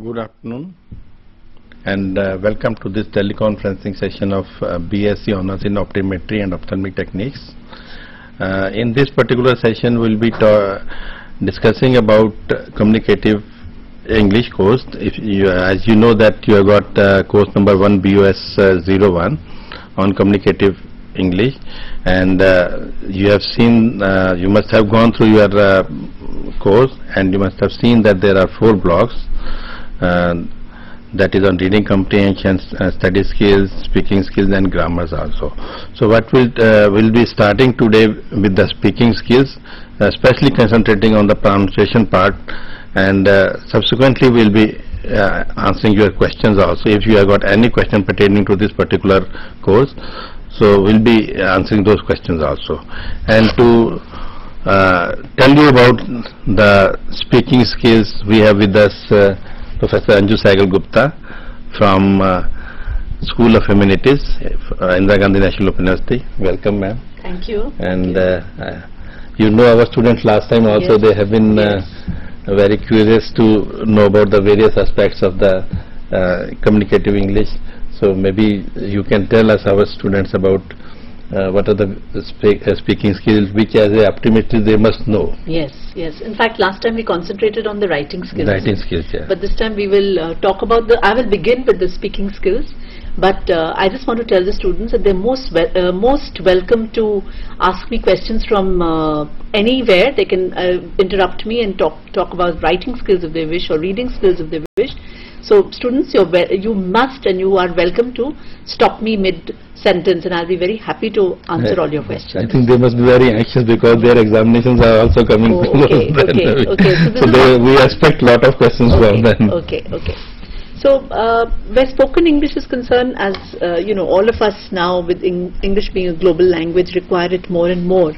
Good afternoon and welcome to this teleconferencing session of BSc Honours in Optometry and Ophthalmic Techniques. In this particular session we will be discussing about communicative English course. As you know that you have got course number 1 BOS 01 on communicative English, and you have seen, you must have gone through your course and you must have seen that there are 4 blocks. That is on reading comprehension, study skills, speaking skills and grammars also. So what we'll be starting today with the speaking skills, especially concentrating on the pronunciation part, and subsequently we'll be answering your questions also. If you have got any question pertaining to this particular course, so we'll be answering those questions also. And to tell you about the speaking skills, we have with us Professor Anju Saigal Gupta from School of Humanities, Indira Gandhi National Open University. Welcome, ma'am. Thank you. And you know our students last time also, yes, they have been very curious to know about the various aspects of the communicative English. So maybe you can tell us, our students, about what are the speaking skills which as a optometrist they must know. Yes, yes. In fact, last time we concentrated on the writing skills. Writing skills, yeah. But this time we will talk about I will begin with the speaking skills. But I just want to tell the students that they're most welcome to ask me questions from anywhere. They can interrupt me and talk about writing skills if they wish, or reading skills if they wish. So students, you must and you are welcome to stop me mid-sentence, and I'll be very happy to answer all your questions. I think they must be very anxious because their examinations are also coming. Okay. So we expect a lot of questions from them. Okay. So where spoken English is concerned, as you know, all of us now, with English being a global language, require it more and more.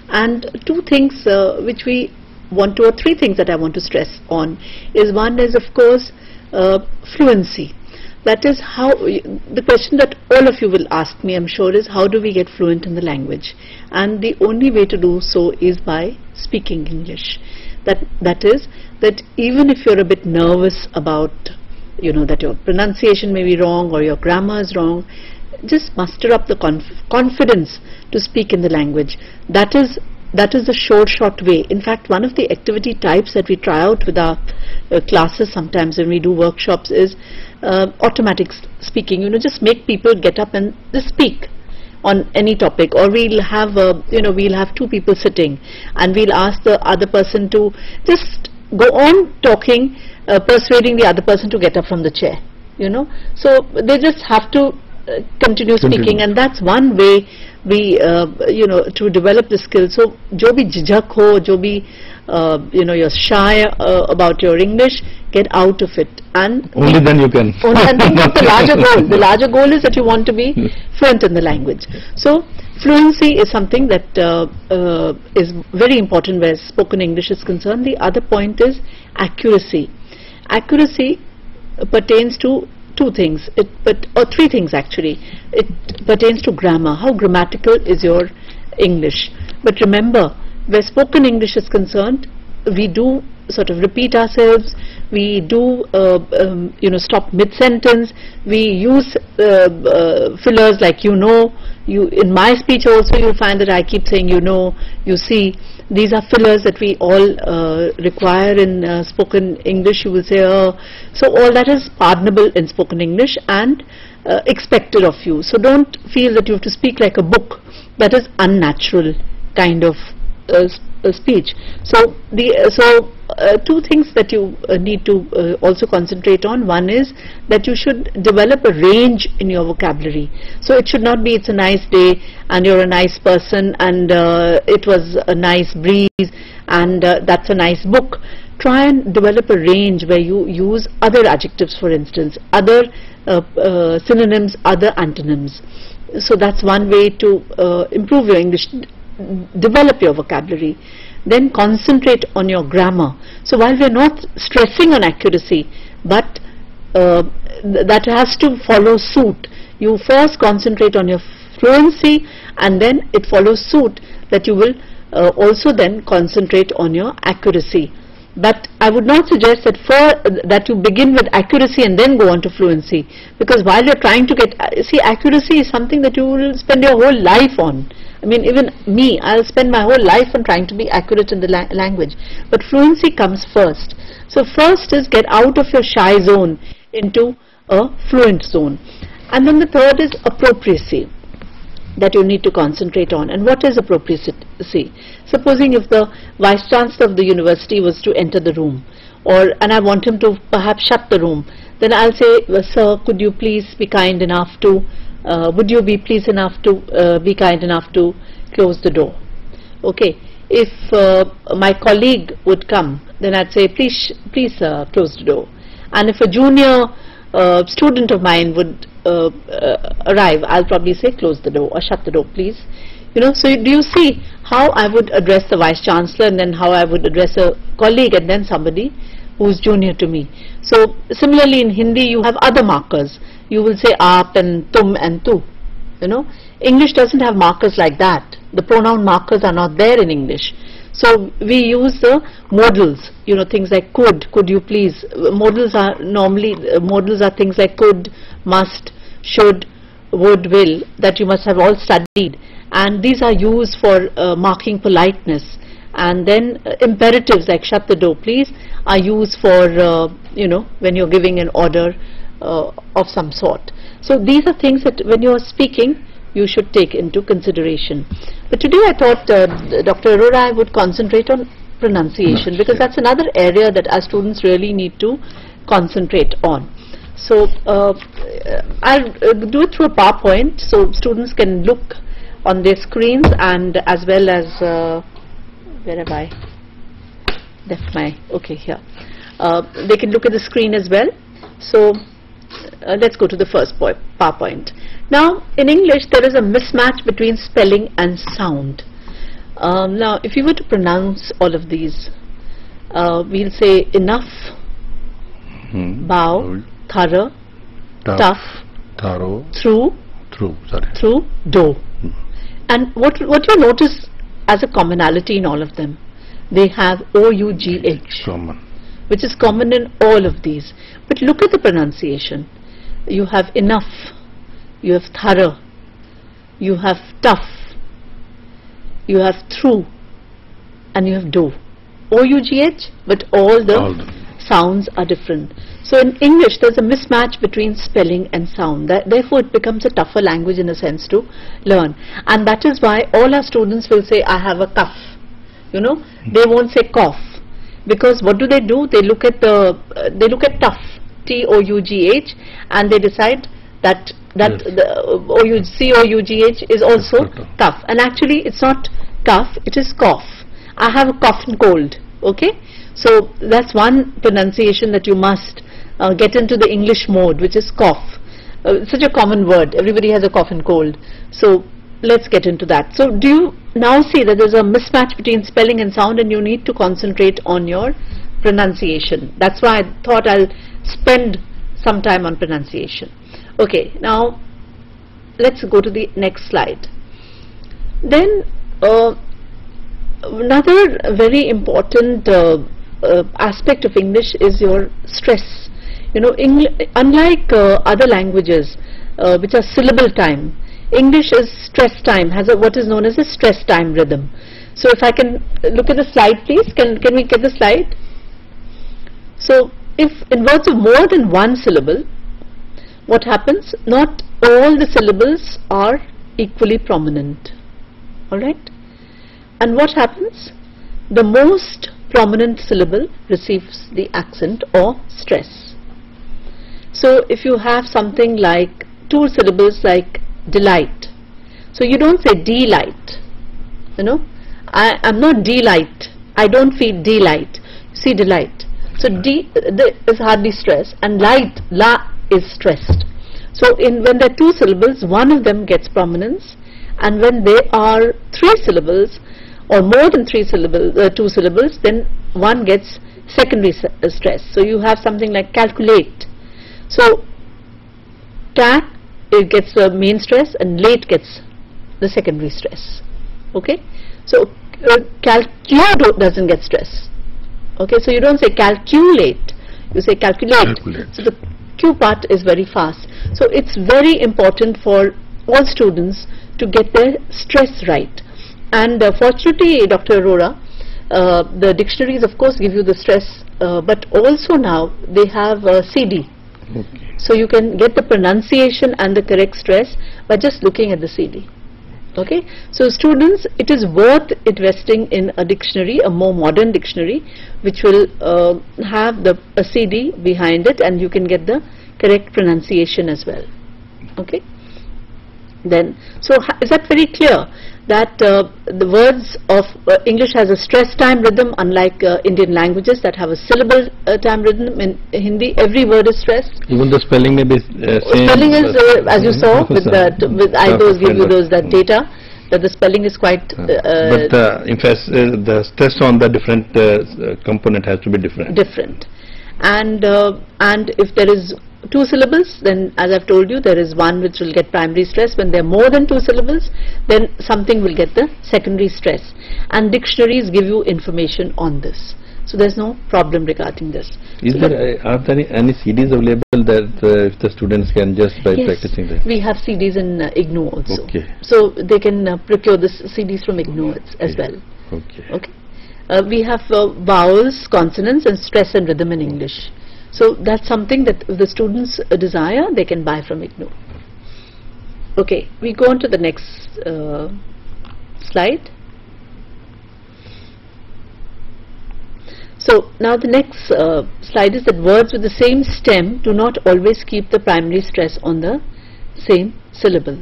And 2 things which we want to, or 3 things that I want to stress on is, one is of course fluency. That is how, the question that all of you will ask me, I'm sure, is how do we get fluent in the language? And the only way to do so is by speaking English. That is, that even if you're a bit nervous about, you know, that your pronunciation may be wrong or your grammar is wrong, just muster up the confidence to speak in the language. That is the short way. In fact, one of the activity types that we try out with our classes sometimes when we do workshops is automatic speaking. You know, just make people get up and just speak on any topic. Or we'll have we'll have 2 people sitting and we'll ask the other person to just go on talking, persuading the other person to get up from the chair, you know. So they just have to continue speaking, and that's one way we to develop the skill. So jo bhi jhijak ho, jo bhi you're shy about your English, get out of it, and only then you can. And think of the larger goal. The larger goal is that you want to be fluent in the language. So fluency is something that is very important where spoken English is concerned. The other point is accuracy. Accuracy pertains to 2 things, or 3 things actually. It pertains to grammar. How grammatical is your English? But remember, where spoken English is concerned, we do sort of repeat ourselves, we do stop mid-sentence, we use fillers like in my speech also you'll find that I keep saying you see. These are fillers that we all require in spoken English. You will say, so all that is pardonable in spoken English and expected of you. So don't feel that you have to speak like a book. That is unnatural kind of speech. So 2 things that you need to also concentrate on. One is that you should develop a range in your vocabulary. So it should not be, it's a nice day and you're a nice person and it was a nice breeze and that's a nice book. Try and develop a range where you use other adjectives, for instance, other synonyms, other antonyms. So that's one way to improve your English. Develop your vocabulary. Then concentrate on your grammar. So while we are not stressing on accuracy, but that has to follow suit. You first concentrate on your fluency and then it follows suit that you will also then concentrate on your accuracy. But I would not suggest that you begin with accuracy and then go on to fluency, because while you're trying to get, see, accuracy is something that you will spend your whole life on. I mean, even me, I'll spend my whole life on trying to be accurate in the language. But fluency comes first. So first is get out of your shy zone into a fluent zone. And then the third is appropriacy, that you need to concentrate on. And what is appropriacy? Supposing if the Vice Chancellor of the university was to enter the room, and I want him to perhaps shut the room, then I'll say, sir, could you please be kind enough to, would you be pleased enough to be kind enough to close the door? Okay. If my colleague would come, then I'd say, please close the door. And if a junior student of mine would arrive, I'll probably say, close the door or shut the door, please. You know, so do you see how I would address the Vice Chancellor, and then how I would address a colleague, and then somebody who's junior to me. So similarly in Hindi you have other markers. You will say aap and tum and tu. You know, English doesn't have markers like that. The pronoun markers are not there in English. So we use the modals, you know, things like could you please. Modals are normally, modals are things like could, must, should, would, will, that you must have all studied. And these are used for marking politeness. And then imperatives like shut the door please are used for, you know, when you're giving an order of some sort. So these are things that when you're speaking you should take into consideration. But today I thought Dr. Arora, I would concentrate on pronunciation, because that's another area that our students really need to concentrate on. So I'll do it through a PowerPoint so students can look on their screens, and as well as where have I left my, okay, here. They can look at the screen as well. So let's go to the first PowerPoint. Now in English there is a mismatch between spelling and sound. Now if you were to pronounce all of these, we'll say enough, bow, thorough, tough, thorough, through, do. And what you notice as a commonality in all of them, they have O-U-G-H, which is common in all of these. But look at the pronunciation. You have enough, you have thorough, you have tough, you have through, and you have do. O-U-G-H, but all the sounds are different. So in English there's a mismatch between spelling and sound. Therefore it becomes a tougher language in a sense to learn. And that is why all our students will say, I have a cough. You know, they won't say cough. Because what do? They look at tough, T-O-U-G-H, and they decide that the C-O-U-G-H is also tough. And actually it's not cough, it is cough. I have a cough and cold. Okay, so that's one pronunciation that you must get into the English mode, which is cough. Such a common word, everybody has a cough and cold. So let's get into that. So do you now see that there's a mismatch between spelling and sound, and you need to concentrate on your pronunciation. That's why I thought I'll spend some time on pronunciation. Okay, now let's go to the next slide. Then another very important aspect of English is your stress. You know, unlike other languages which are syllable time, English is stress time, has what is known as a stress time rhythm. So if I can look at the slide please, can we get the slide? So if in words of more than one syllable, what happens? Not all the syllables are equally prominent. Alright? And what happens? The most prominent syllable receives the accent or stress. So if you have something like two syllables like delight, so you don't say delight, you know, I'm not delight, I don't feel delight, see delight. So D is hardly stressed, and light, la, is stressed. So when there are two syllables, one of them gets prominence, and when there are three syllables or more than two syllables, then one gets secondary stress. So you have something like calculate. So cat, it gets the main stress, and late gets the secondary stress. Okay, so calculate doesn't get stress. Okay, so you don't say calculate, you say calculate. So the Q part is very fast. So it's very important for all students to get their stress right. And fortunately, Dr. Arora, the dictionaries of course give you the stress, but also now they have CD. Okay. So you can get the pronunciation and the correct stress by just looking at the CD. Okay, so students, it is worth investing in a dictionary, a more modern dictionary, which will have a CD behind it, and you can get the correct pronunciation as well. Okay, then, so is that very clear that the words of English has a stress time rhythm, unlike Indian languages that have a syllable time rhythm? In Hindi, every word is stressed. Even the spelling may be same. Spelling is, as you saw, with I those give you those that data, that the spelling is quite. But in fact, the stress on the different component has to be different. Different, and if there is 2 syllables, then as I've told you, there is one which will get primary stress. When there are more than 2 syllables, then something will get the secondary stress. And dictionaries give you information on this. So there's no problem regarding this. Is there, are there any CDs available that if the students can just by practicing that? We have CDs in IGNOU also. Okay. So they can procure the CDs from IGNOU as well. Okay. Okay. We have vowels, consonants, and stress and rhythm in English. So that's something that if the students desire, they can buy from IGNOU. Okay, we go on to the next slide. So now the next slide is that words with the same stem do not always keep the primary stress on the same syllable.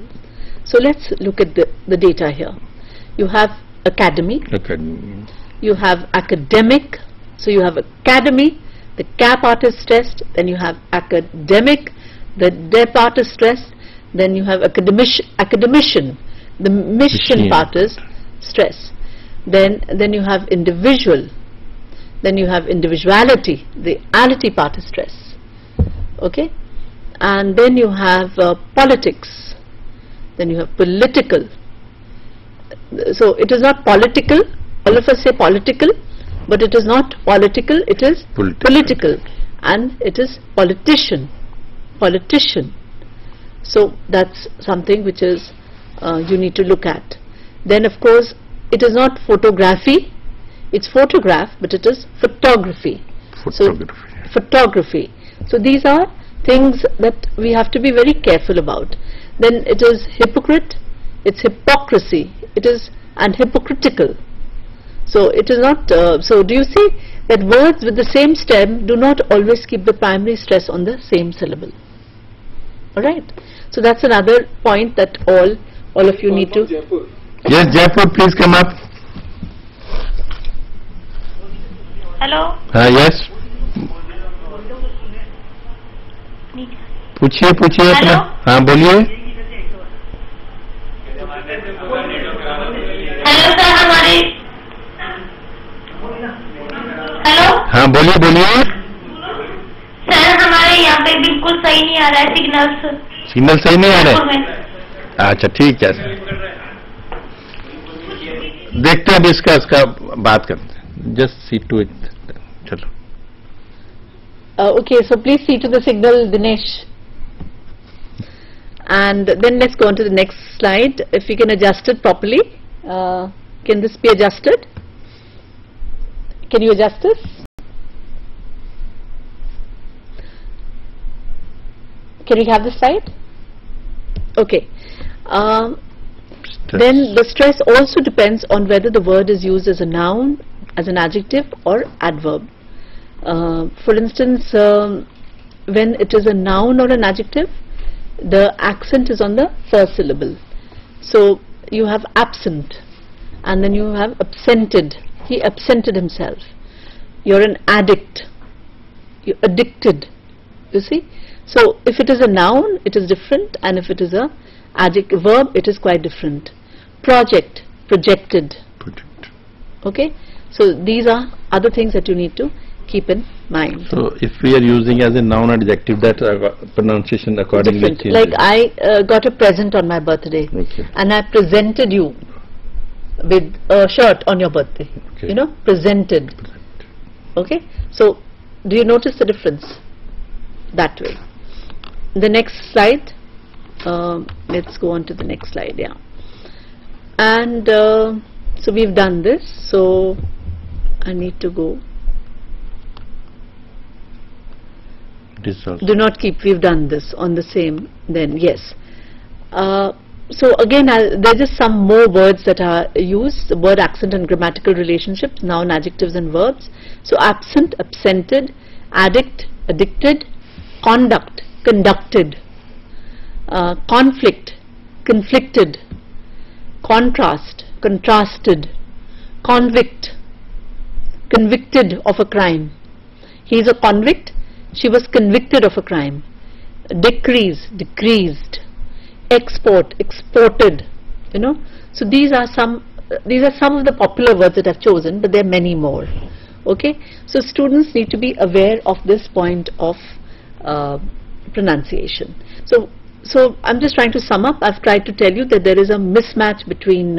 So let's look at the data here. You have academy. Academy. You have academic. So you have academy. The K part is stressed, then you have academic, the D part is stressed, then you have academician, the mission part is stressed. Then you have individual, then you have individuality, the ality part is stressed. Okay, and then you have politics, then you have political. So it is not political, all of us say political, but it is not political, it is political, and it is politician. So that's something which is you need to look at. Then of course it is not photography, it's photograph, but it is photography. Photography. So these are things that we have to be very careful about. Then it is hypocrite, it's hypocrisy, it is and hypocritical. So it is not, so do you see that words with the same stem do not always keep the primary stress on the same syllable. Alright, so that's another point that all of you need to. Yes, Jaipur, please come up. Hello. Yes. पूछिए अपना. हाँ बोलिए. Hello sir हमारे. Hello. हाँ बोलिए. Sir हमारे यहाँ पे बिल्कुल सही नहीं आ रहा है सिग्नल सही नहीं आ रहा है. अच्छा ठीक है सर, देखते हैं अब इसका बात करते हैं. Just see to it. चलो. Okay, so please see to the signal, Dinesh. And then let's go on to the next slide. If we can adjust it properly, can this be adjusted? Can you adjust this? Can we have this slide? Okay. Then the stress also depends on whether the word is used as a noun, as an adjective or adverb. For instance, when it is a noun or an adjective, the accent is on the first syllable. So you have absent, and then you have absented. He absented himself. You're an addict. You're addicted. You see? So if it is a noun, it is different, and if it is a adjective verb, it is quite different. Project, projected. Okay? So these are other things that you need to keep in mind. So if we are using as a noun or adjective, that pronunciation accordingly changes. Like I got a present on my birthday, and I presented you with a shirt on your birthday. You know, presented. Okay, so do you notice the difference that way? The next slide, let's go on to the next slide. Yeah, and so we've done this, so I need to go. Do not keep, we've done this on the same, then yes. So again, there are just some more words that are used, the word, accent and grammatical relationships, noun, adjectives and verbs. So absent, absented, addict, addicted, conduct, conducted, conflict, conflicted, contrast, contrasted, convict, convicted of a crime. He is a convict, she was convicted of a crime. Decrease, decreased. Export, exported. You know, so these are some of the popular words that I've chosen, but there are many more. Okay, so students need to be aware of this point of pronunciation. So I'm just trying to sum up. I've tried to tell you that there is a mismatch between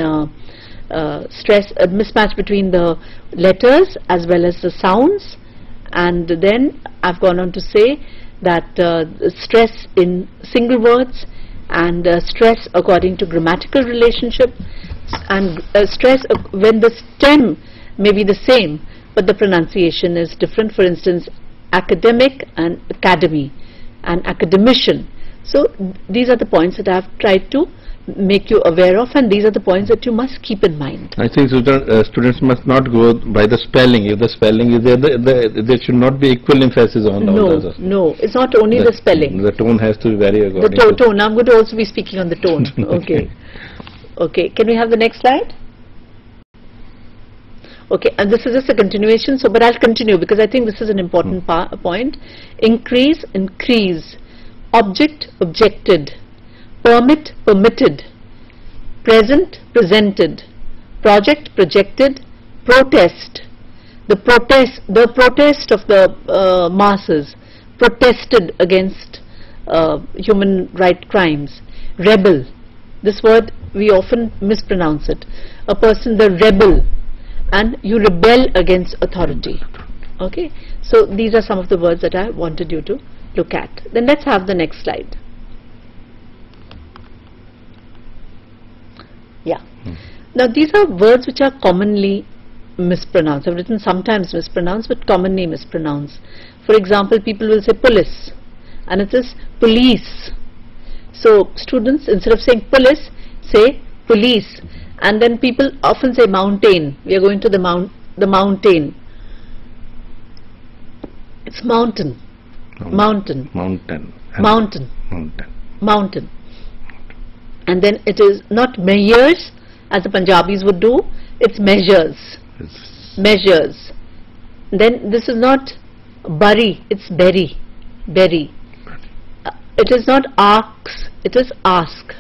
mismatch between the letters as well as the sounds, and then I've gone on to say that stress in single words and stress according to grammatical relationship, and stress when the stem may be the same but the pronunciation is different. For instance, academic and academy and academician. So these are the points that I've tried to make you aware of, and these are the points that you must keep in mind. I think students must not go by the spelling. If the spelling is there, there should not be equal emphasis on all those. No, it's not only the spelling. The tone has to vary according to the tone. I'm going to also be speaking on the tone. Okay. Okay, can we have the next slide? Okay, and this is just a continuation, so but I'll continue because I think this is an important point. Increase, increase. Object, objected. Permit, permitted. Present, presented. Project, projected. Protest. The protest of the masses protested against human rights crimes. Rebel. This word we often mispronounce it. A person, the rebel, and you rebel against authority. Okay, so these are some of the words that I wanted you to look at. Then let's have the next slide. Yeah. Now these are words which are commonly mispronounced. I've written sometimes mispronounced, but commonly mispronounced. For example, people will say police, and it is police. So students, instead of saying police, say police. And then people often say mountain. We are going to the mountain. It's mountain. Mountain. Mountain. Mountain. Mountain. Mountain. And then it is not measures as the Punjabis would do, it's measures. Measures. Then this is not bury, it's bury. Bury. It is not asks, it is ask.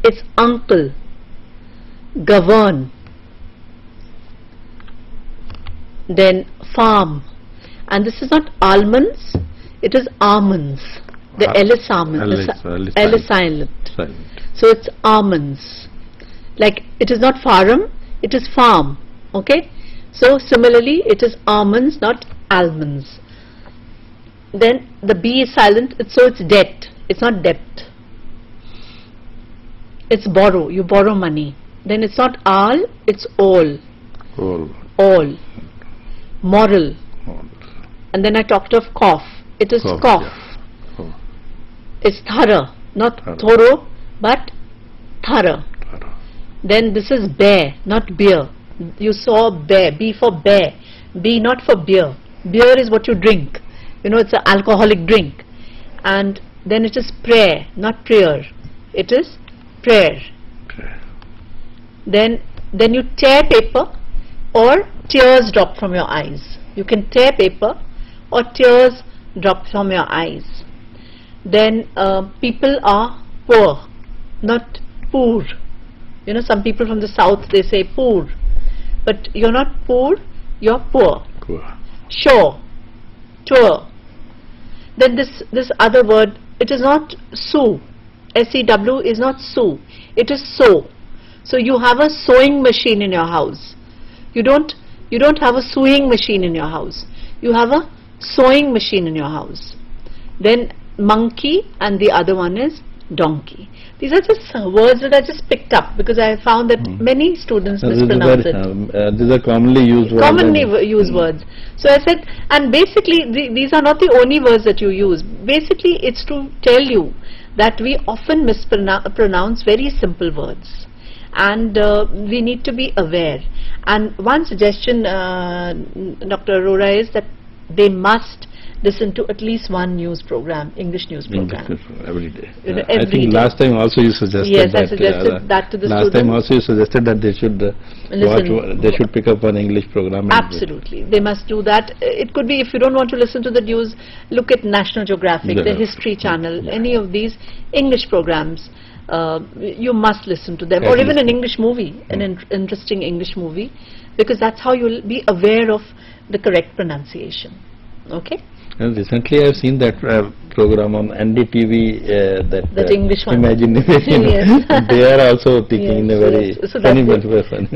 It's uncle. Govern. Then farm. And this is not almonds, it is almonds. The L is almond. L is silent. So it's almonds. Like it is not farm, it is farm. Okay. So similarly, it is almonds, not almonds. Then the B is silent, so it's debt. It's not debt. It's borrow. You borrow money. Then it's not all, it's all. All. Moral. And then I talked of cough. It is cough. Yeah. It's thorough, not thorough, but thorough. Then this is bear, not beer. You saw bear, B for bear, B not for beer. Beer is what you drink. You know, it's an alcoholic drink. And then it is prayer, not prayer. It is prayer. Then you tear paper or tears drop from your eyes. You can tear paper or tears drop from your eyes. Then people are poor, not poor. You know, some people from the south, they say poor, but you're not poor, you're poor. Sure, tour. Then this other word, it is not sew. S-E-W is not sew, it is sew. So you have a sewing machine in your house. You don't You don't have a sewing machine in your house. You have a sewing machine in your house. Then monkey, and the other one is donkey. These are just words that I just picked up because I found that many students mispronounce it. These are commonly used words. Commonly used words. So I said, and basically these are not the only words that you use. Basically it's to tell you that we often mispronounce very simple words, and we need to be aware. And one suggestion, Dr. Arora, is that they must listen to at least one news program, English news program. Every day. Every I think day. last time also you suggested yes, that. I suggested that to the last students. time also you suggested that they should watch, they should pick up one English program. Absolutely, they must do that. It could be, if you don't want to listen to the news, look at National Geographic, the History Channel, any of these English programs. You must listen to them, or even an English movie, an interesting English movie, because that's how you'll be aware of the correct pronunciation. Okay. And recently I have seen that program on NDTV, that English one. Imagine. Yes. They are also teaching in a very funny way.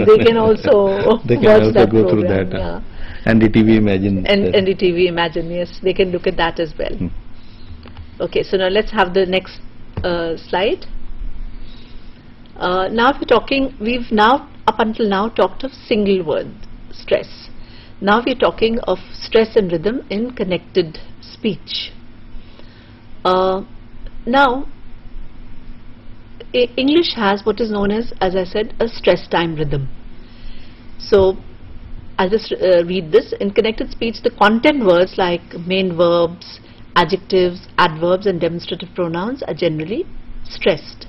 They can also they can watch also that go program, through that. yeah. NDTV Imagine. NDTV Imagine, yes, they can look at that as well. Okay, so now let's have the next slide. Now we're talking, we've now up until now talked of single word stress. Now we're talking of stress and rhythm in connected speech. Now English has what is known as I said, a stress time rhythm. So I'll just read this. In connected speech, the content words like main verbs, adjectives, adverbs and demonstrative pronouns are generally stressed.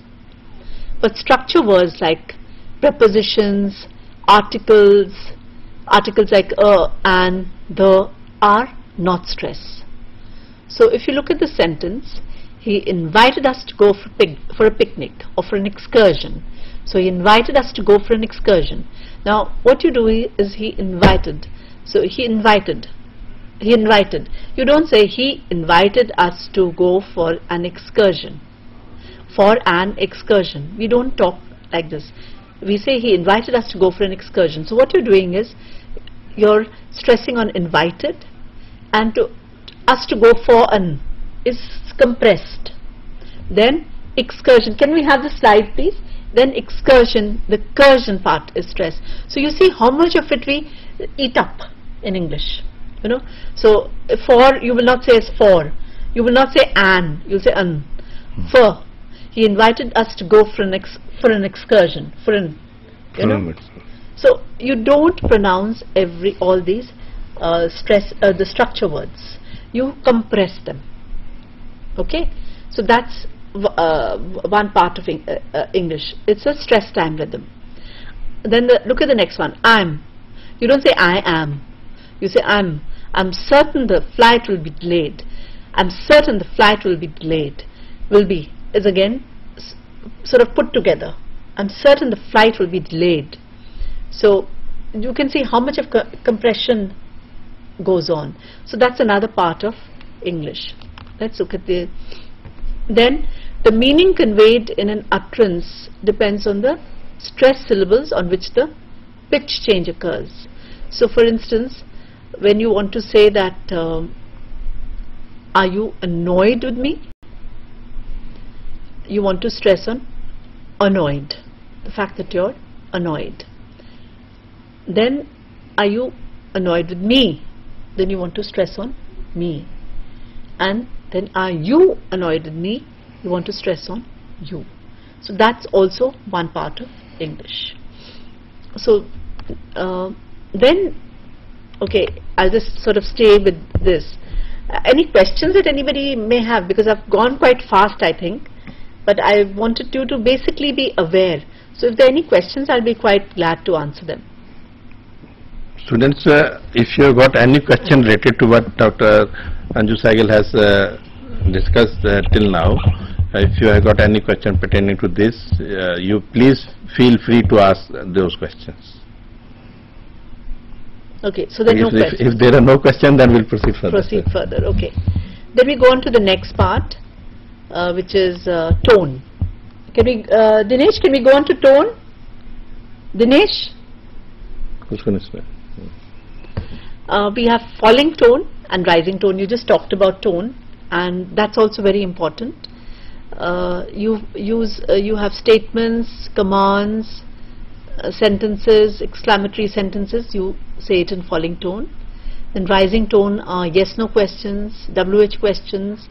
But structure words like prepositions, articles like and, the are not stressed. So if you look at the sentence, he invited us to go for a picnic or for an excursion. So he invited us to go for an excursion. Now what you do is he invited. So he invited. You don't say he invited us to go for an excursion. For an excursion. We don't talk like this. We say he invited us to go for an excursion. So what you're doing is you're stressing on invited, and to us to go for an is compressed. Then excursion. Can we have the slide please? Then excursion, the cursion part is stressed. So you see how much of it we eat up in English. You know. So for, you will not say as for. You will not say an. You'll say an. For. He invited us to go for an excursion, for an, you know. So you don't pronounce all these the structure words. You compress them. Okay. So that's one part of English. It's a stress time rhythm. Then look at the next one. I'm. You don't say I am. You say I'm. I'm certain the flight will be delayed. I'm certain the flight will be delayed. Will be is again sort of put together. I'm certain the flight will be delayed. So you can see how much of compression goes on. So that's another part of English. Let's look at then the meaning conveyed in an utterance depends on the stress syllables on which the pitch change occurs. So for instance, when you want to say that are you annoyed with me? You want to stress on annoyed, the fact that you're annoyed. Then are you annoyed with me? Then you want to stress on me. And then are you annoyed with me? You want to stress on you. So that's also one part of English. So then, okay, I'll just sort of stay with this. Any questions that anybody may have, because I've gone quite fast I think, but I wanted you to basically be aware. So if there are any questions, I'll be quite glad to answer them. Students, if you have got any question related to what Dr. Anju Saigal has discussed till now, if you have got any question pertaining to this, you please feel free to ask those questions. Okay, so there are no questions. If there are no questions, then we'll proceed further. Proceed further, okay. Then we go on to the next part, which is tone. Can we, Dinesh, can we go on to tone? Dinesh? we have falling tone and rising tone. You just talked about tone, and that's also very important. You have statements, commands, sentences, exclamatory sentences. You say it in falling tone. Then rising tone are yes/no questions, WH questions,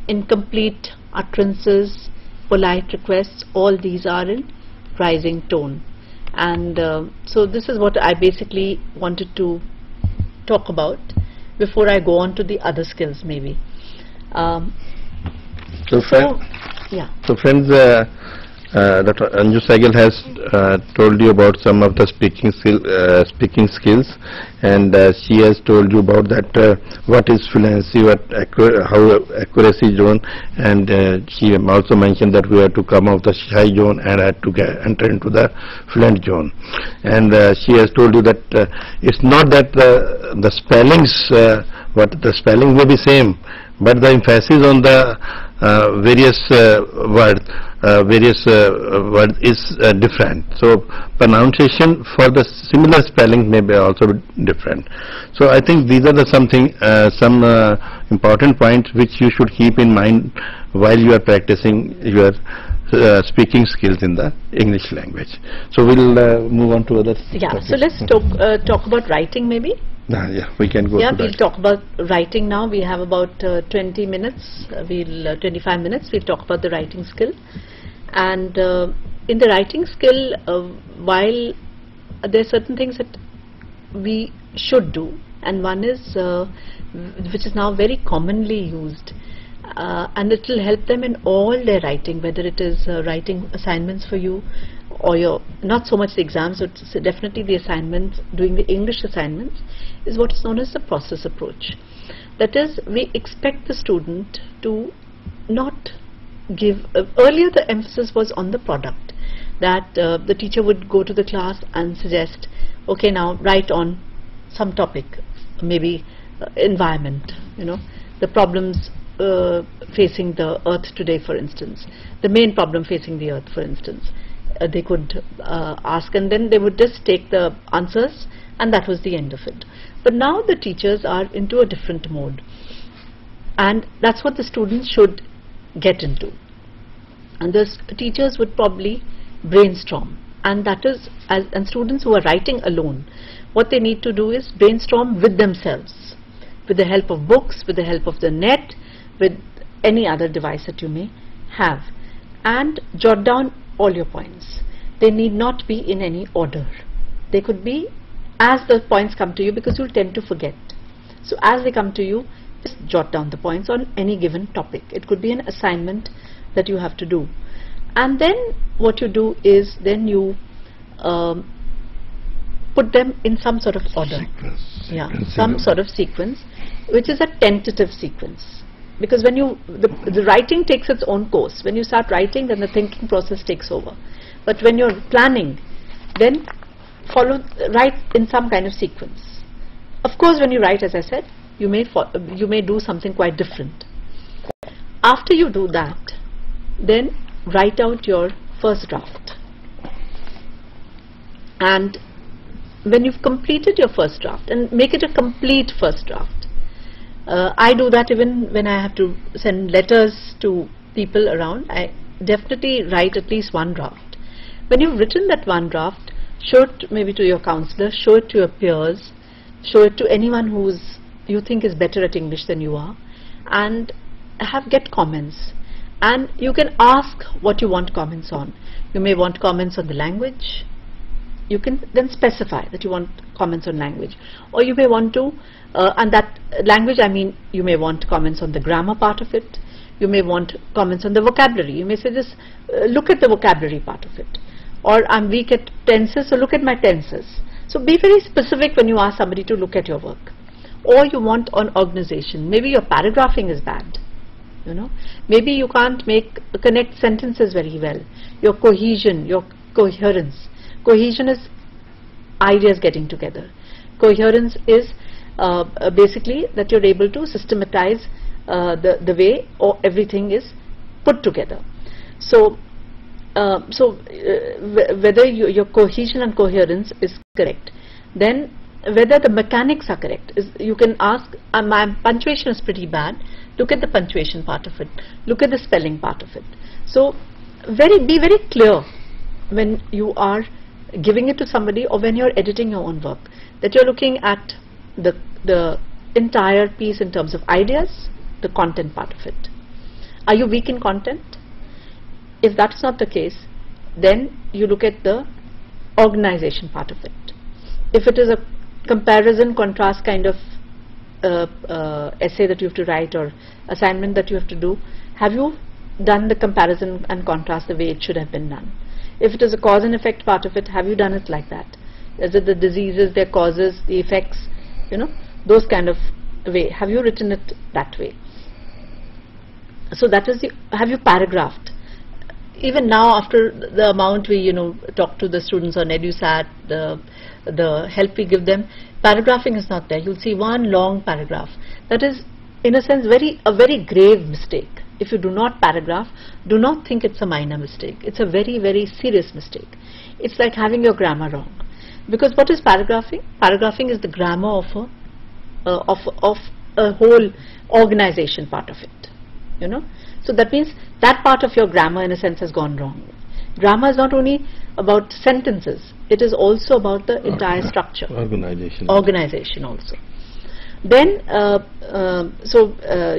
incomplete utterances, polite requests. All these are in rising tone. And so this is what I basically wanted to talk about before I go on to the other skills maybe. So friends, Dr. Anju Sehgal has told you about some of the speaking skills, and she has told you about that what is fluency, how accuracy zone, and she also mentioned that we have to come out the shy zone and had to enter into the fluent zone. And she has told you that it's not that the spellings, the spelling may be same, but the emphasis on the various words is different. So pronunciation for the similar spelling may be also different. So I think these are some important points which you should keep in mind while you are practicing your speaking skills in the English language. So we'll move on to other topics. So let's talk about writing maybe. Yeah, we can go to we'll talk about writing now. We have about 20 minutes, 25 minutes. We'll talk about the writing skill. And in the writing skill, while there are certain things that we should do, and one is which is now very commonly used, and it will help them in all their writing, whether it is writing assignments for you, or your, not so much the exams, but definitely the assignments, doing the English assignments, is what is known as the process approach. That is, we expect the student to not give, earlier the emphasis was on the product, that the teacher would go to the class and suggest, okay, now write on some topic, maybe environment, the problems facing the earth today, for instance, the main problem facing the earth, for instance. They could ask, and then they would just take the answers, and that was the end of it. But now the teachers are into a different mode, and that's what the students should get into. And the teachers would probably brainstorm, and that is, and students who are writing alone, what they need to do is brainstorm with themselves, with the help of books, with the help of the net, with any other device that you may have, and jot down all your points. They need not be in any order. They could be as the points come to you, because you'll tend to forget. So as they come to you, just jot down the points on any given topic. It could be an assignment that you have to do. And then what you do is, then you put them in some sort of order. Some sort of sequence, which is a tentative sequence. Because when the writing takes its own course. When you start writing, then the thinking process takes over. But when you're planning, then write in some kind of sequence. Of course, when you write, as I said, you may do something quite different. After you do that, then write out your first draft. And when you've completed your first draft, and make it a complete first draft. I do that even when I have to send letters to people around. I definitely write at least one draft. When you've written that one draft, show it maybe to your counselor, show it to your peers, show it to anyone you think is better at English than you are, and get comments. And you can ask what you want comments on. You may want comments on the language. You can then specify that you want comments on language, or you may want to, and that language, I mean, you may want comments on the grammar part of it. You may want comments on the vocabulary. You may say, just look at the vocabulary part of it, or I'm weak at tenses, so look at my tenses. So be very specific when you ask somebody to look at your work. Or you want on organization. Maybe your paragraphing is bad. Maybe you can't connect sentences very well. Your cohesion, your coherence. Cohesion is ideas getting together. Coherence is basically that you're able to systematize the way everything is put together. So, whether your cohesion and coherence is correct, then whether the mechanics are correct. You can ask, my punctuation is pretty bad, look at the punctuation part of it, look at the spelling part of it. So be very clear when you are giving it to somebody or when you're editing your own work, that you're looking at the entire piece in terms of ideas, the content part of it. Are you weak in content? If that's not the case, then you look at the organization part of it. If it is a comparison contrast kind of essay that you have to write or assignment that you have to do, have you done the comparison and contrast the way it should have been done? If it is a cause and effect part of it, have you done it like that? Is it the diseases, their causes, the effects, those kind of way? Have you written it that way? So that is have you paragraphed? Even now, after the amount we talk to the students on EduSat, the help we give them, paragraphing is not there. You'll see one long paragraph. That is, in a sense, a very grave mistake. If you do not paragraph, do not think it's a minor mistake. It's a very, very serious mistake. It's like having your grammar wrong. Because what is paragraphing? Paragraphing is the grammar of a whole organization part of it. So that means that part of your grammar, in a sense, has gone wrong. Grammar is not only about sentences, it is also about the entire structure. Organization also. Then,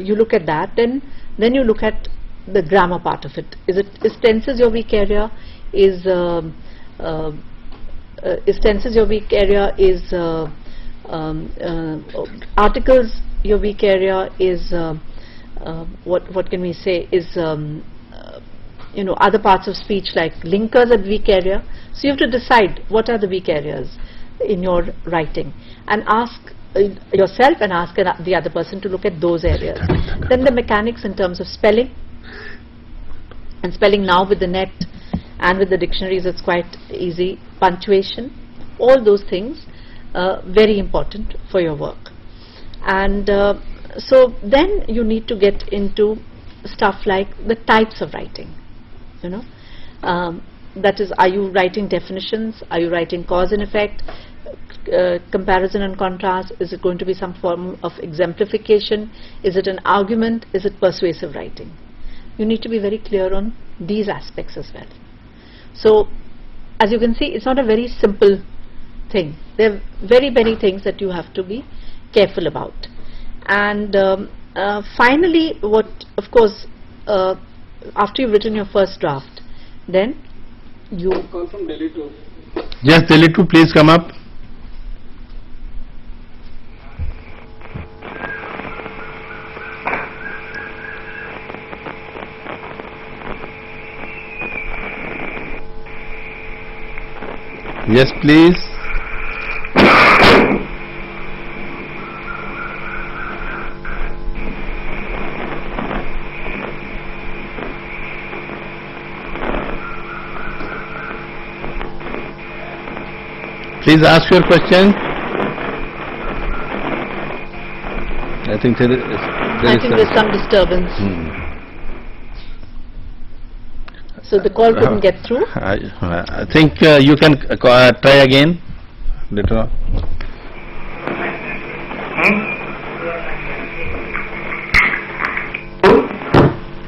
you look at that, then you look at the grammar part of it. Is tenses your weak area? Is tenses your weak area? Is articles your weak area? Is what can we say? Is other parts of speech like linkers a weak area? So you have to decide what are the weak areas in your writing and ask yourself and ask the other person to look at those areas. Then the mechanics in terms of spelling, and spelling now with the net and with the dictionaries it's quite easy. Punctuation, all those things very important for your work. And so then you need to get into stuff like the types of writing. That is, are you writing definitions? Are you writing cause and effect? Comparison and contrast? Is it going to be some form of exemplification? Is it an argument? Is it persuasive writing? You need to be very clear on these aspects as well. So as you can see, it's not a very simple thing. There are very many things that you have to be careful about. And finally, of course, after you've written your first draft, then you call from Delhi to. Yes, Delhi to, please come up. Yes, please. Please ask your question. I think there's some disturbance. So the call couldn't get through. I think you can try again later on.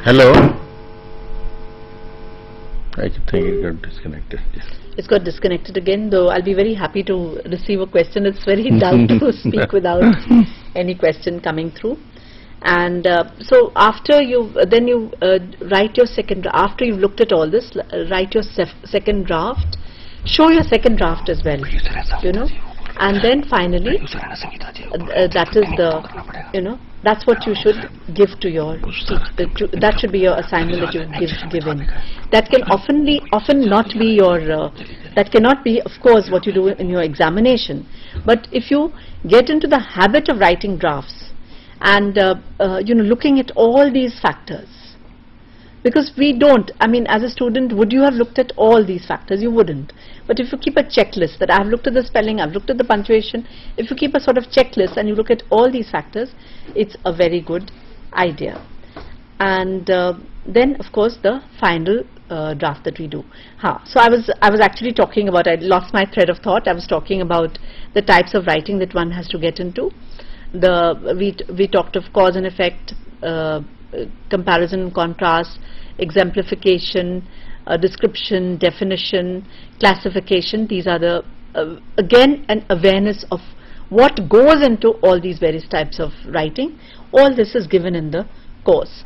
Hello. I think it got disconnected. Yes. It's got disconnected again, though I'll be very happy to receive a question. It's very dull to speak without any question coming through. And so after you write your second, after you've looked at all this, write your second draft, show your second draft as well, and then finally that is the, that's what you should give to your teacher. That should be your assignment that you give in. That can often not be your, that cannot be, of course, what you do in your examination. But if you get into the habit of writing drafts and looking at all these factors, because we don't, I mean, as a student, would you have looked at all these factors? You wouldn't. But if you keep a checklist that I've looked at the spelling, I've looked at the punctuation, if you keep a sort of checklist and you look at all these factors, it's a very good idea. And then, of course, the final draft that we do. So I was actually talking about, I lost my thread of thought. I was talking about the types of writing that one has to get into. We talked of cause and effect, comparison and contrast, exemplification, description, definition, classification. These are the again an awareness of what goes into all these various types of writing. All this is given in the course.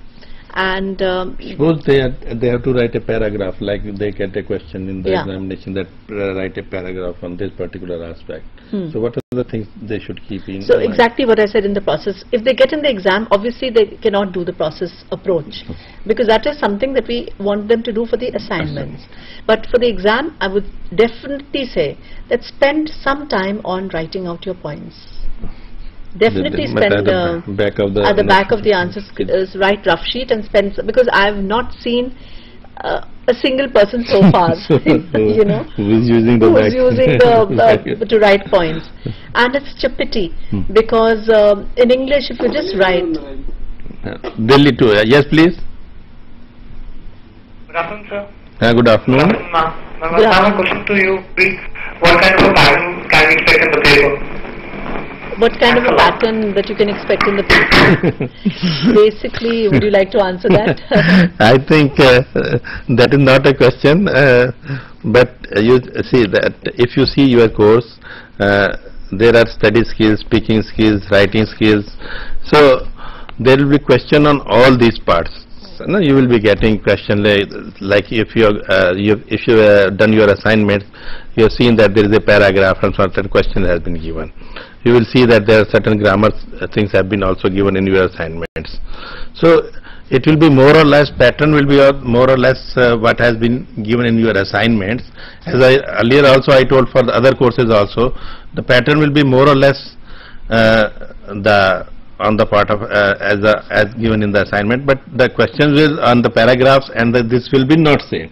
And suppose they have to write a paragraph, like they get a question in the examination that write a paragraph on this particular aspect. So what are the things they should keep in? So exactly what I said in the process. If they get in the exam, obviously they cannot do the process approach, because that is something that we want them to do for the assignments. But for the exam, I would definitely say that spend some time on writing out your points. Definitely spend at the back of the answers, write rough sheet and spend, because I have not seen a single person so far, you know, who's using the to write points. And it's such a pity, because in English, if you just write. Delhi too. Yes, please. Good afternoon, sir. Good afternoon. Good afternoon, ma'am. I have a question to you, please. What kind of a pattern can we expect in the paper? What kind of a pattern that you can expect in the paper? Basically, would you like to answer that? I think that is not a question, but you see that if you see your course, there are study skills, speaking skills, writing skills. So there will be question on all these parts. No, you will be getting question like if you have done your assignments, you have seen that there is a paragraph and certain question has been given. You will see that there are certain grammar things have been also given in your assignments. So it will be more or less, pattern will be more or less what has been given in your assignments. As earlier also I told for the other courses also, the pattern will be more or less on the part of as given in the assignment, but the questions will on the paragraphs and this will be not same.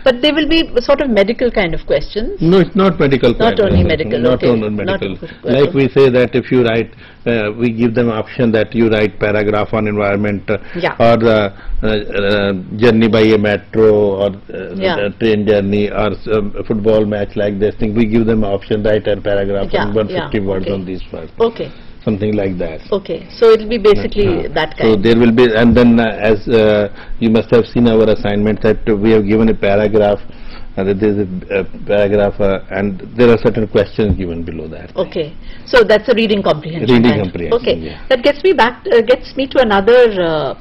But they will be sort of medical kind of questions. No, it's not medical. Not only medical. Not only medical. Like we say that if you write, we give them option that you write paragraph on environment, or the journey by a metro, or train journey, or football match like this thing. We give them option, write a paragraph on 150 words on these words. Okay. Something like that. Okay, so it will be basically that kind. So there will be, and then as you must have seen our assignment that we have given a paragraph, there is a paragraph, and there are certain questions given below that. Okay, so that's a reading comprehension. Reading comprehension. Okay, that gets me back, gets me to another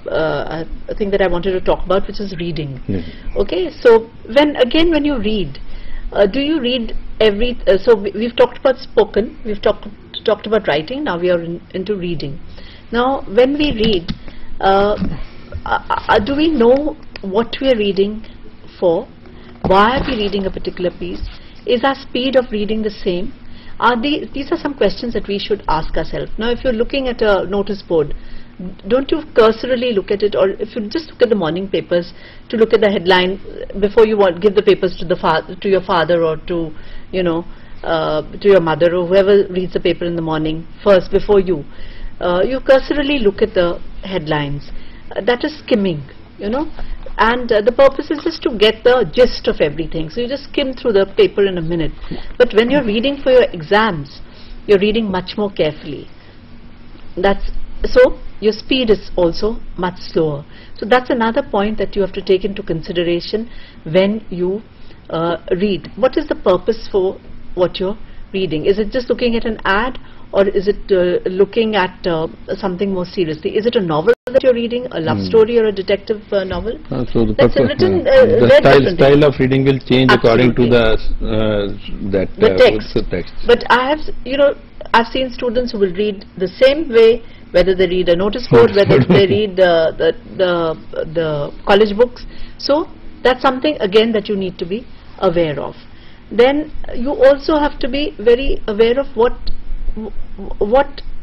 thing that I wanted to talk about, which is reading. Okay, so when you read, do you read every? So we've talked about spoken, we've talked about writing. Now we are into reading. Now, when we read, do we know what we are reading for? Why are we reading a particular piece? Is our speed of reading the same? These are some questions that we should ask ourselves. Now, if you're looking at a notice board, don't you cursorily look at it, or if you just look at the morning papers to look at the headline before you give the papers to your father or to to your mother or whoever reads the paper in the morning first before you cursorily look at the headlines. That is skimming, and the purpose is just to get the gist of everything. So you just skim through the paper in a minute. But when you're reading for your exams, you're reading much more carefully. So your speed is also much slower. So that's another point that you have to take into consideration when you read. What is the purpose for what you're reading? Is it just looking at an ad, or is it looking at something more seriously? Is it a novel that you're reading, a love story or a detective novel? So the that's written, the style of reading will change according to the text. But I've seen students who will read the same way, whether they read a notice board, whether they read the college books. So that's something again that you need to be aware of. Then you also have to be very aware of what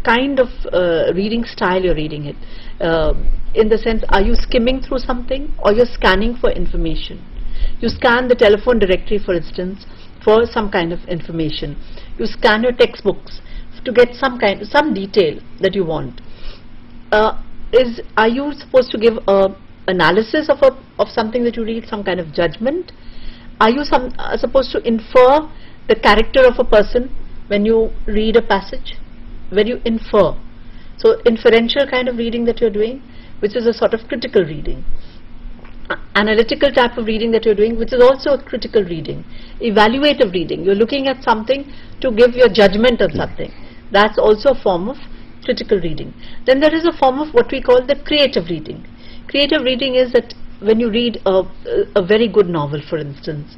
kind of reading style you're reading it. In the sense, are you skimming through something, or you're scanning for information? You scan the telephone directory, for instance, for some kind of information. You scan your textbooks to get some detail that you want. Are you supposed to give a analysis of something that you read, some kind of judgment? Are you supposed to infer the character of a person when you read a passage? When you infer. So inferential kind of reading that you're doing, which is a sort of critical reading. Analytical type of reading that you're doing, which is also a critical reading. Evaluative reading, you're looking at something to give your judgment on something. That's also a form of critical reading. Then there is a form of what we call the creative reading. Creative reading is that when you read a very good novel, for instance,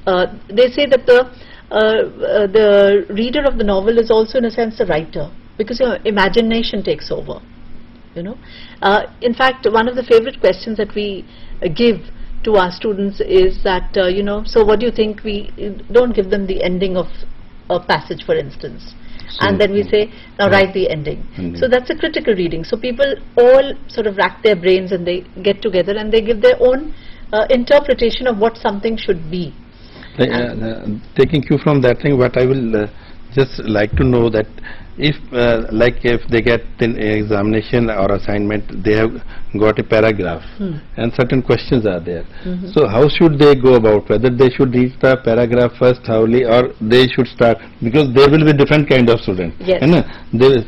they say that the reader of the novel is also in a sense the writer, because your imagination takes over. You know, in fact, one of the favorite questions that we give to our students is that, you know, so what do you think? We don't give them the ending of a passage, for instance, and then we say, now write the ending. So that's a critical reading. So people all sort of rack their brains and they get together and they give their own interpretation of what something should be. Taking cue from that thing, what I will just like to know that if they get an examination or assignment, they have got a paragraph and certain questions are there. So how should they go about, whether they should read the paragraph first thoroughly or they should start, because there will be different kind of students. Yes.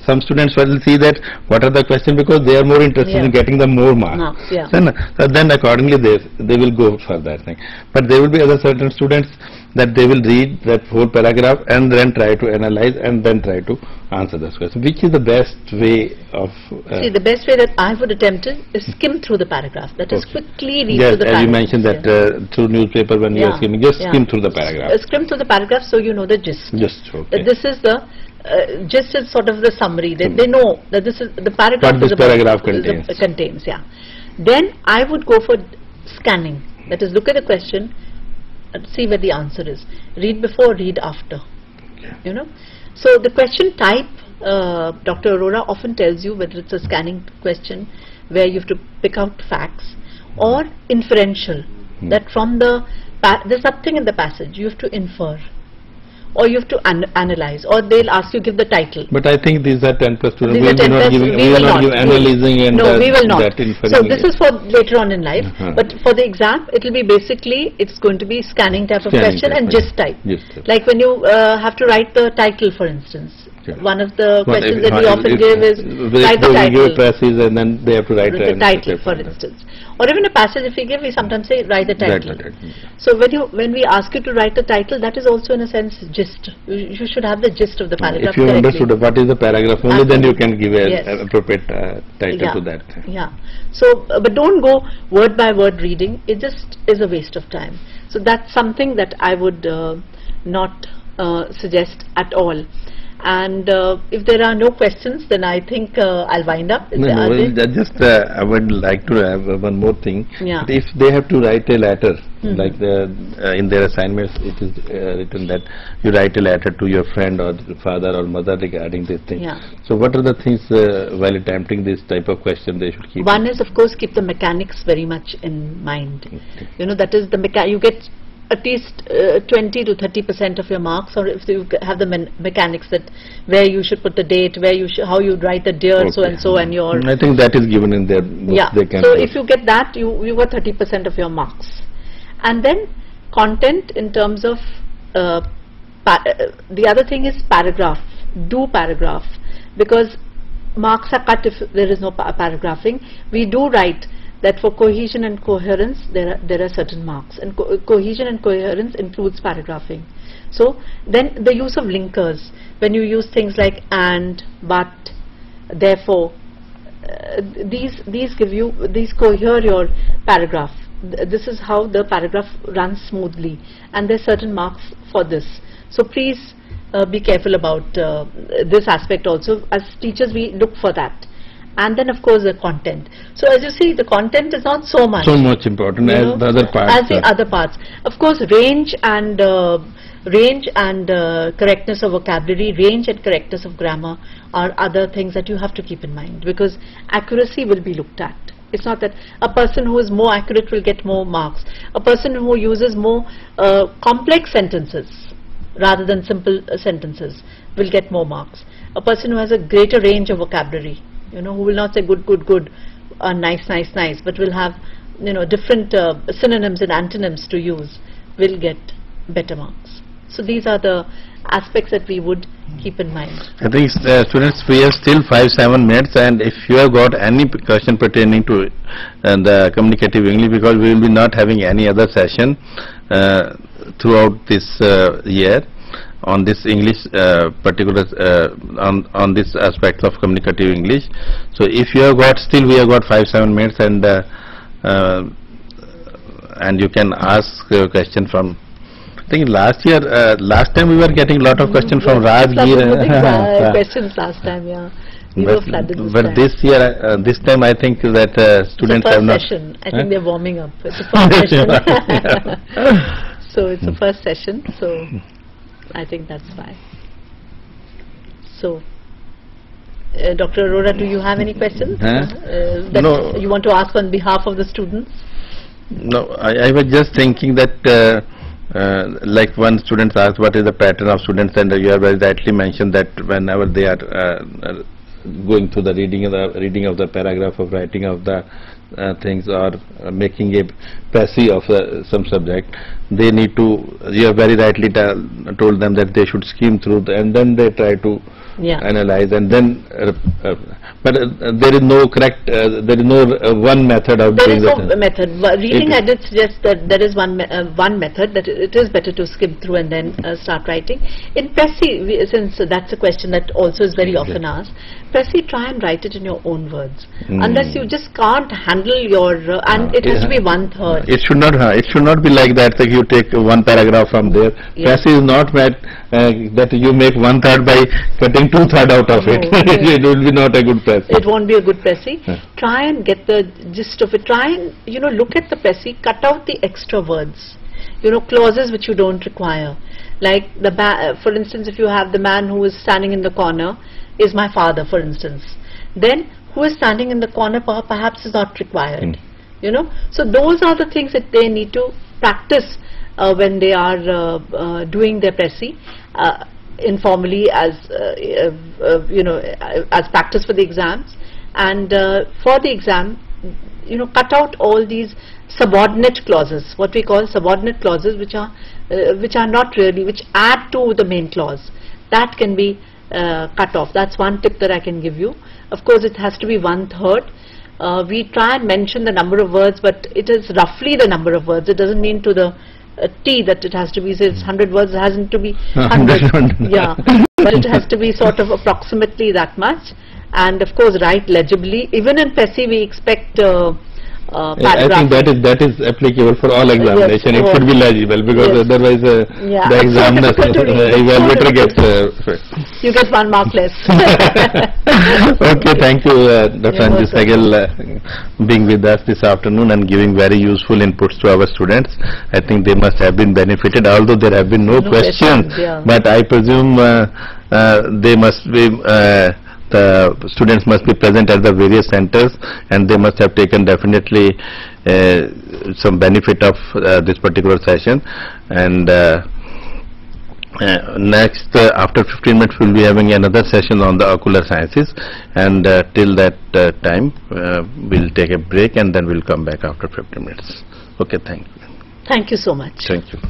Some students will see that what are the questions because they are more interested in getting the more marks. So then accordingly they will go for that thing. But there will be other certain students that they will read that whole paragraph and then try to analyze and then try to answer this question. Which is the best way of... See, the best way that I would attempt is skim through the paragraph. That is quickly read through the paragraph. Yes, as you mentioned that through newspaper when you are skimming, just skim through the paragraph. Skim through the paragraph so you know the gist. Okay. This is the gist is sort of the summary. They know that this is the paragraph. What this paragraph contains. Then I would go for scanning. That is, look at the question and see where the answer is. Read before, read after. You know. So the question type, Dr. Arora often tells you whether it's a scanning question where you have to pick out facts, or inferential, that from there's something in the passage you have to infer, or you have to analyze, or they'll ask you give the title. But I think these are 10+ students. We will not give analyzing and no, we will not. So this it. is for later on in life. But for the exam, it will be basically, it's going to be scanning type of question and gist type. Like when you have to write the title, for instance. One of the questions that we often give is write the title. We give a passage and then they have to write the title, for instance. Or even a passage if we give, we sometimes say write the title. So when we ask you to write the title, that is also in a sense gist. You should have the gist of the paragraph. If you understood what is the paragraph, only then you can give an appropriate title to that. So, but don't go word by word reading. It just is a waste of time. So that's something that I would not suggest at all. And if there are no questions, then I think I'll wind up. I would like to have one more thing. If they have to write a letter, like in their assignments, it is written that you write a letter to your friend or father or mother regarding this thing. So what are the things while attempting this type of question they should keep? One is, of course, keep the mechanics very much in mind. You know, that is the you get at least 20 to 30% of your marks, or if you have the mechanics that where you should put the date, where you how you write the dear so and so, and your. I think that is given in their books. So if you get that, you got 30% of your marks, and then content in terms of the other thing is paragraph. Do paragraph, because marks are cut if there is no paragraphing. We do write that for cohesion and coherence there are certain marks, and cohesion and coherence includes paragraphing. So then the use of linkers, when you use things like and, but, therefore, these cohere your paragraph. This is how the paragraph runs smoothly, and there are certain marks for this. So please be careful about this aspect also. As teachers, we look for that. And then of course the content. So as you see, the content is not so much important as the other parts. As the other parts. Of course, range and correctness of vocabulary, range and correctness of grammar are other things that you have to keep in mind, because accuracy will be looked at. It's not that a person who is more accurate will get more marks. A person who uses more complex sentences rather than simple sentences will get more marks. A person who has a greater range of vocabulary, you know, who will not say good, good, good, nice, nice, nice, but will have different synonyms and antonyms to use will get better marks. So these are the aspects that we would keep in mind. I think students, we have still 5-7 minutes, and if you have got any question pertaining to the communicative English, because we will be not having any other session throughout this year on this English particular on this aspect of communicative English. So if you have got, still we have got 5-7 minutes, and you can ask a question from, I think last time we were getting a lot of questions from Rajgir. Questions last time, yeah. We were flooded this but time. this year, this time I think that students have not. Session. I think they're warming up. It's the first session. So it's the first session. So I think that's why. So, Dr. Arora, do you have any questions that No. you want to ask on behalf of the students? No, I was just thinking that like one student asked what is the pattern of students, and you have very rightly mentioned that whenever they are going through the reading of the paragraph, of writing of the things, or making a passage of some subject, they need to, you have very rightly told them that they should skim through and then they try to analyze, and then but there is no correct, there is no one method of doing that. There is no method. Reading, I did suggest that there is one method, that it is better to skim through and then start writing. In Pressy, since that's a question that also is very often asked, Pressy, try and write it in your own words. Unless you just can't handle your, and it has to be 1/3. It should not be like that, that you take one paragraph from there. Pressy is not meant that you make 1/3 by cutting 2/3 out of it. It will be not a good Pressy. It won't be a good Pressy. Try and get the gist of it. Try and, look at the Pressy, cut out the extra words. Clauses which you don't require. Like, for instance, if you have the man who is standing in the corner is my father, for instance. Then, who is standing in the corner perhaps is not required. So those are the things that they need to practice when they are doing their Pressy. Informally as as practice for the exams, and for the exam, cut out all these subordinate clauses, what we call subordinate clauses, which are not really, which add to the main clause. That can be cut off. That's one tip that I can give you. Of course, it has to be 1/3. We try and mention the number of words, but it is roughly the number of words. It doesn't mean to the T that it has to be, say it's 100 words, it hasn't to be 100. Yeah, but it has to be sort of approximately that much. And of course, write legibly. Even in Pressy, we expect I think that is applicable for all examination. It should be legible, because otherwise the examiner, evaluator gets you get 1 mark less. Okay, thank you, Dr. Anju Sehgal, being with us this afternoon and giving very useful inputs to our students. I think they must have been benefited, although there have been no questions. But I presume they must be. The students must be present at the various centers, and they must have taken definitely some benefit of this particular session. And next, after 15 minutes, we will be having another session on the ocular sciences, and till that time, we will take a break, and then we will come back after 15 minutes. Okay, thank you. Thank you so much. Thank you.